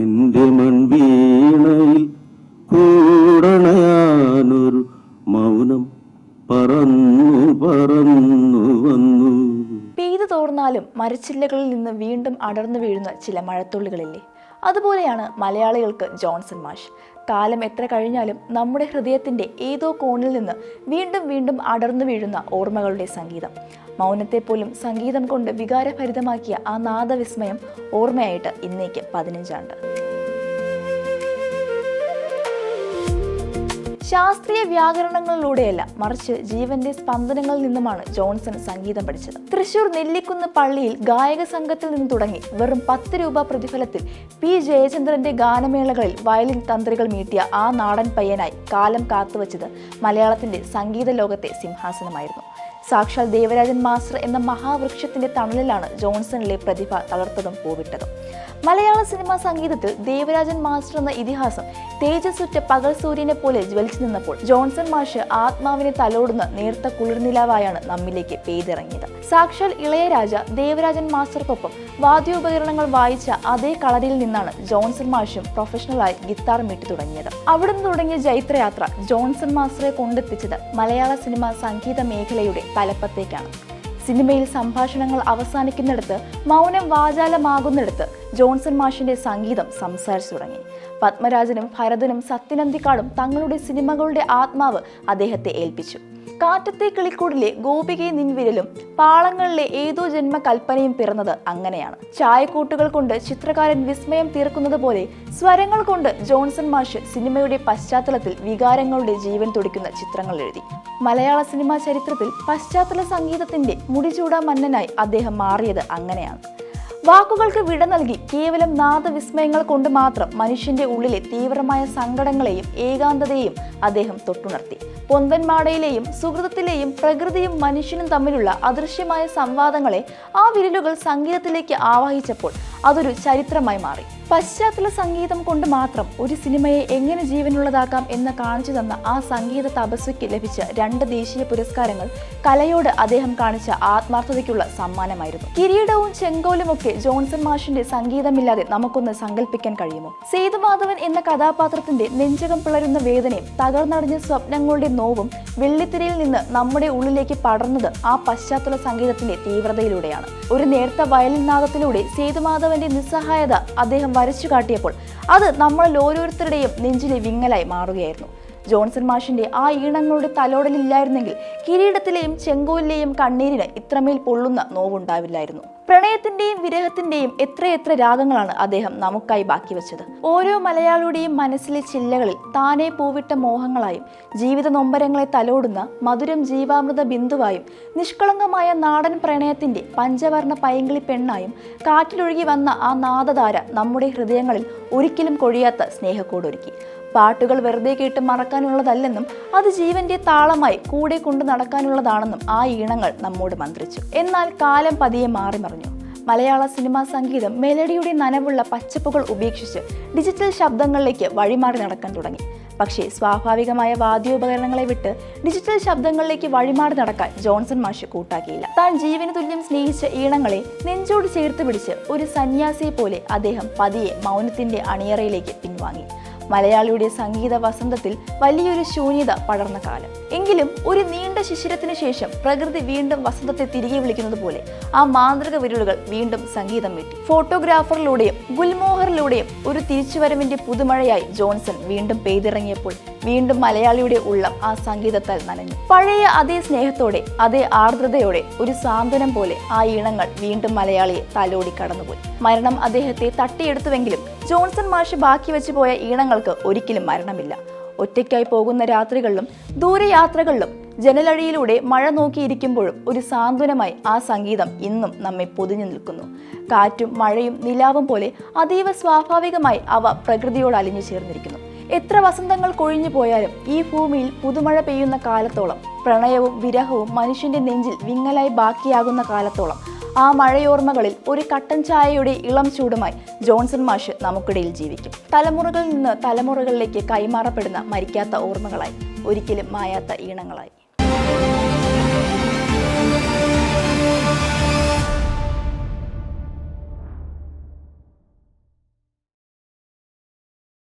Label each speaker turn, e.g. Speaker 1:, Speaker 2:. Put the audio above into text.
Speaker 1: എൻ്റെ മൺവീണയിൽ കൂടണയാനൊരു മൗനം പറന്നു പറന്നു വന്നു.
Speaker 2: പെയ്തു തോർന്നാലും മരച്ചില്ലകളിൽ നിന്ന് വീണ്ടും അടർന്നു വീഴുന്ന ചില മഴത്തുള്ളികളില്ലേ, അതുപോലെയാണ് മലയാളികൾക്ക് ജോൺസൺ മാഷ്. കാലം എത്ര കഴിഞ്ഞാലും നമ്മുടെ ഹൃദയത്തിൻ്റെ ഏതോ കോണിൽ നിന്ന് വീണ്ടും വീണ്ടും അടർന്നു വീഴുന്ന ഓർമ്മകളുടെ സംഗീതം. മൗനത്തെ പോലും സംഗീതം കൊണ്ട് വികാരഭരിതമാക്കിയ ആ നാദവിസ്മയം ഓർമ്മയായിട്ട് ഇന്നേക്ക് 15 ആണ്ട്. ശാസ്ത്രീയ വ്യാകരണങ്ങളിലൂടെയല്ല, മറിച്ച് ജീവന്റെ സ്പന്ദനങ്ങളിൽ നിന്നുമാണ് ജോൺസൺ സംഗീതം പഠിച്ചത്. തൃശൂർ നെല്ലിക്കുന്ന് പള്ളിയിൽ ഗായക സംഘത്തിൽ നിന്ന് തുടങ്ങി വെറും 10 രൂപ പ്രതിഫലത്തിൽ പി ജയചന്ദ്രന്റെ ഗാനമേളകളിൽ വയലിൻ തന്ത്രികൾ മീട്ടിയ ആ നാടൻ പയ്യനായി കാലം കാത്തുവച്ചത് മലയാളത്തിന്റെ സംഗീത ലോകത്തെ സിംഹാസനമായിരുന്നു. സാക്ഷാൽ ദേവരാജൻ മാസ്റ്റർ എന്ന മഹാവൃക്ഷത്തിന്റെ തണലിലാണ് ജോൺസണിലെ പ്രതിഭ തളർത്തതും പൂവിട്ടതും. മലയാള സിനിമാ സംഗീതത്തിൽ ദേവരാജൻ മാസ്റ്റർ എന്ന ഇതിഹാസം തേജസ്സുറ്റ പകൽ സൂര്യനെ പോലെ ജ്വലിച്ചു നിന്നപ്പോൾ ജോൺസൺ മാഷ് ആത്മാവിനെ തലോടുന്ന നേർത്ത കുളിർനിലാവായാണ് നമ്മിലേക്ക് പെയ്തിറങ്ങിയത്. സാക്ഷാൽ ഇളയരാജ ദേവരാജൻ മാസ്റ്റർക്കൊപ്പം വാദ്യോപകരണങ്ങൾ വായിച്ച അതേ കളരിയിൽ നിന്നാണ് ജോൺസൺ മാഷും പ്രൊഫഷണലായി ഗിത്താർ മീട്ടി തുടങ്ങിയത്. അവിടുന്ന് തുടങ്ങിയ ജൈത്രയാത്ര ജോൺസൺ മാസ്റ്ററെ കൊണ്ടെത്തിച്ചത് മലയാള സിനിമാ സംഗീത മേഖലയുടെ തലപ്പത്തേക്കാണ്. സിനിമയിൽ സംഭാഷണങ്ങൾ അവസാനിക്കുന്നിടത്ത്, മൗനം വാചാലമാകുന്നിടത്ത് ജോൺസൺ മാഷിന്റെ സംഗീതം സംസാരിച്ചു തുടങ്ങി. പത്മരാജനും ഭരതനും സത്യനന്ദിക്കാടും തങ്ങളുടെ സിനിമകളുടെ ആത്മാവ് അദ്ദേഹത്തെ ഏൽപ്പിച്ചു. കാറ്റത്തെ കിളിക്കൂടിലെ ഗോപികയെ നിൻവിരലും പാളങ്ങളിലെ ഏതോ ജന്മകൽപ്പനയും പിറന്നത് അങ്ങനെയാണ്. ചായക്കൂട്ടുകൾ കൊണ്ട് ചിത്രകാരൻ വിസ്മയം തീർക്കുന്നത് പോലെ സ്വരങ്ങൾ കൊണ്ട് ജോൺസൺ മാഷ് സിനിമയുടെ പശ്ചാത്തലത്തിൽ വികാരങ്ങളുടെ ജീവൻ തുടിക്കുന്ന ചിത്രങ്ങൾ എഴുതി. മലയാള സിനിമാ ചരിത്രത്തിൽ പശ്ചാത്തല സംഗീതത്തിന്റെ മുടിചൂടാ മന്നനായി അദ്ദേഹം മാറിയത് അങ്ങനെയാണ്. വാക്കുകൾക്ക് വിട നൽകി കേവലം നാദവിസ്മയങ്ങൾ കൊണ്ട് മാത്രം മനുഷ്യന്റെ ഉള്ളിലെ തീവ്രമായ സങ്കടങ്ങളെയും ഏകാന്തതയെയും അദ്ദേഹം തൊട്ടുണർത്തി. പൊന്തൻമാടയിലെയും സുഹൃതത്തിലെയും പ്രകൃതിയും മനുഷ്യനും തമ്മിലുള്ള അദൃശ്യമായ സംവാദങ്ങളെ ആ വിരലുകൾ സംഗീതത്തിലേക്ക് ആവാഹിച്ചപ്പോൾ അതൊരു ചരിത്രമായി മാറി. പശ്ചാത്തല സംഗീതം കൊണ്ട് മാത്രം ഒരു സിനിമയെ എങ്ങനെ ജീവനുള്ളതാക്കാം എന്ന് കാണിച്ചു തന്ന ആ സംഗീത തപസ്വിക്ക് ലഭിച്ച 2 ദേശീയ പുരസ്കാരങ്ങൾ കലയോട് അദ്ദേഹം കാണിച്ച ആത്മാർത്ഥതയ്ക്കുള്ള സമ്മാനമായിരുന്നു. കിരീടവും ചെങ്കോലുമൊക്കെ ജോൺസൺ മാഷിന്റെ സംഗീതമില്ലാതെ നമുക്കൊന്ന് സങ്കല്പിക്കാൻ കഴിയുമോ? സേതുമാധവൻ എന്ന കഥാപാത്രത്തിന്റെ നെഞ്ചകം പിളരുന്ന വേദനയും തകർന്നടിഞ്ഞ സ്വപ്നങ്ങളുടെ നോവും വെള്ളിത്തിരയിൽ നിന്ന് നമ്മുടെ ഉള്ളിലേക്ക് പടർന്നത് ആ പശ്ചാത്തല സംഗീതത്തിന്റെ തീവ്രതയിലൂടെയാണ്. ഒരു നേർത്ത വയലിൻ നാദത്തിലൂടെ സേതുമാധവന്റെ നിസ്സഹായത അദ്ദേഹം വരച്ചു കാട്ടിയപ്പോൾ അത് നമ്മളിൽ ഓരോരുത്തരുടെയും നെഞ്ചിലെ വിങ്ങലായി മാറുകയായിരുന്നു. ജോൺസൺ മാഷിന്റെ ആ ഈണങ്ങളുടെ തലോടലില്ലായിരുന്നെങ്കിൽ കിരീടത്തിലെയും ചെങ്കോലിലെയും കണ്ണീരിന് ഇത്രമേൽ പൊള്ളുന്ന നോവുണ്ടാവില്ലായിരുന്നു. പ്രണയത്തിന്റെയും വിരഹത്തിന്റെയും എത്രയെത്ര രാഗങ്ങളാണ് അദ്ദേഹം നമുക്കായി ബാക്കി വെച്ചത്. ഓരോ മലയാളിയുടെയും മനസ്സിലെ ചില്ലകളിൽ താനെ പൂവിട്ട മോഹങ്ങളായും ജീവിത നൊമ്പരങ്ങളെ തലോടുന്ന മധുരം ജീവാമൃത ബിന്ദുവായും നിഷ്കളങ്കമായ നാടൻ പ്രണയത്തിന്റെ പഞ്ചവർണ്ണ പൈങ്കിളി പെണ്ണായും കാറ്റിലൊഴുകി വന്ന ആ നാദധാര നമ്മുടെ ഹൃദയങ്ങളിൽ ഒരിക്കലും കൊഴിയാത്ത സ്നേഹക്കോടൊരുക്കി. പാട്ടുകൾ വെറുതെ കേട്ട് മറക്കാനുള്ളതല്ലെന്നും അത് ജീവന്റെ താളമായി കൂടെ കൊണ്ടു നടക്കാനുള്ളതാണെന്നും ആ ഈണങ്ങൾ നമ്മോട് മന്ത്രിച്ചു. എന്നാൽ കാലം പതിയെ മാറിമറിഞ്ഞു. മലയാള സിനിമാ സംഗീതം മെലഡിയുടെ നനവുള്ള പച്ചപ്പുകൾ ഉപേക്ഷിച്ച് ഡിജിറ്റൽ ശബ്ദങ്ങളിലേക്ക് വഴിമാറി നടക്കാൻ തുടങ്ങി. പക്ഷേ സ്വാഭാവികമായ വാദ്യോപകരണങ്ങളെ വിട്ട് ഡിജിറ്റൽ ശബ്ദങ്ങളിലേക്ക് വഴിമാറി നടക്കാൻ ജോൺസൺ മാഷ് കൂട്ടാക്കിയില്ല. താൻ ജീവന് തുല്യം സ്നേഹിച്ച ഈണങ്ങളെ നെഞ്ചോട് ചേർത്ത് പിടിച്ച് ഒരു സന്യാസിയെ പോലെ അദ്ദേഹം പതിയെ മൗനത്തിന്റെ അണിയറയിലേക്ക് പിൻവാങ്ങി. മലയാളിയുടെ സംഗീത വസന്തത്തിൽ വലിയൊരു ശൂന്യത പടർന്ന കാലം. എങ്കിലും ഒരു നീണ്ട ശിശിരത്തിന് ശേഷം പ്രകൃതി വീണ്ടും വസന്തത്തെ തിരികെ വിളിക്കുന്നത് പോലെ ആ മാന്ത്രിക വിരലുകൾ വീണ്ടും സംഗീതം മീട്ടി. ഫോട്ടോഗ്രാഫറിലൂടെയും ഗുൽമോഹറിലൂടെയും ഒരു തിരിച്ചുവരവിന്റെ പുതുമഴയായി ജോൺസൺ വീണ്ടും പെയ്തിറങ്ങിയപ്പോൾ വീണ്ടും മലയാളിയുടെ ഉള്ളം ആ സംഗീതത്താൽ നനഞ്ഞു. പഴയ അതേ സ്നേഹത്തോടെ, അതേ ആർദ്രതയോടെ, ഒരു സാന്ത്വനം പോലെ ആ ഈണങ്ങൾ വീണ്ടും മലയാളിയെ തലോടി കടന്നുപോയി. മരണം അദ്ദേഹത്തെ തട്ടിയെടുത്തുവെങ്കിലും ജോൺസൺ മാഷ് ബാക്കി വെച്ചു പോയ ഈണങ്ങൾക്ക് ഒരിക്കലും മരണമില്ല. ഒറ്റയ്ക്കായി പോകുന്ന രാത്രികളിലും ദൂരയാത്രകളിലും ജനലഴിയിലൂടെ മഴ നോക്കിയിരിക്കുമ്പോഴും ഒരു സാന്ത്വനമായി ആ സംഗീതം ഇന്നും നമ്മെ പൊതിഞ്ഞു നിൽക്കുന്നു. കാറ്റും മഴയും നിലാവും പോലെ അതീവ സ്വാഭാവികമായി അവ പ്രകൃതിയോട് അലിഞ്ഞു ചേർന്നിരിക്കുന്നു. എത്ര വസന്തങ്ങൾ കൊഴിഞ്ഞു പോയാലും ഈ ഭൂമിയിൽ പുതുമഴ പെയ്യുന്ന കാലത്തോളം, പ്രണയവും വിരഹവും മനുഷ്യന്റെ നെഞ്ചിൽ വിങ്ങലായി ബാക്കിയാകുന്ന കാലത്തോളം ആ മഴയോർമ്മകളിൽ ഒരു കട്ടൻ ചായയുടെ ഇളം ചൂടുമായി ജോൺസൺ മാഷ് നമുക്കിടയിൽ ജീവിക്കും. തലമുറകളിൽ നിന്ന് തലമുറകളിലേക്ക് കൈമാറപ്പെടുന്ന മരിക്കാത്ത ഓർമ്മകളായി, ഒരിക്കലും മായാത്ത ഈണങ്ങളായി.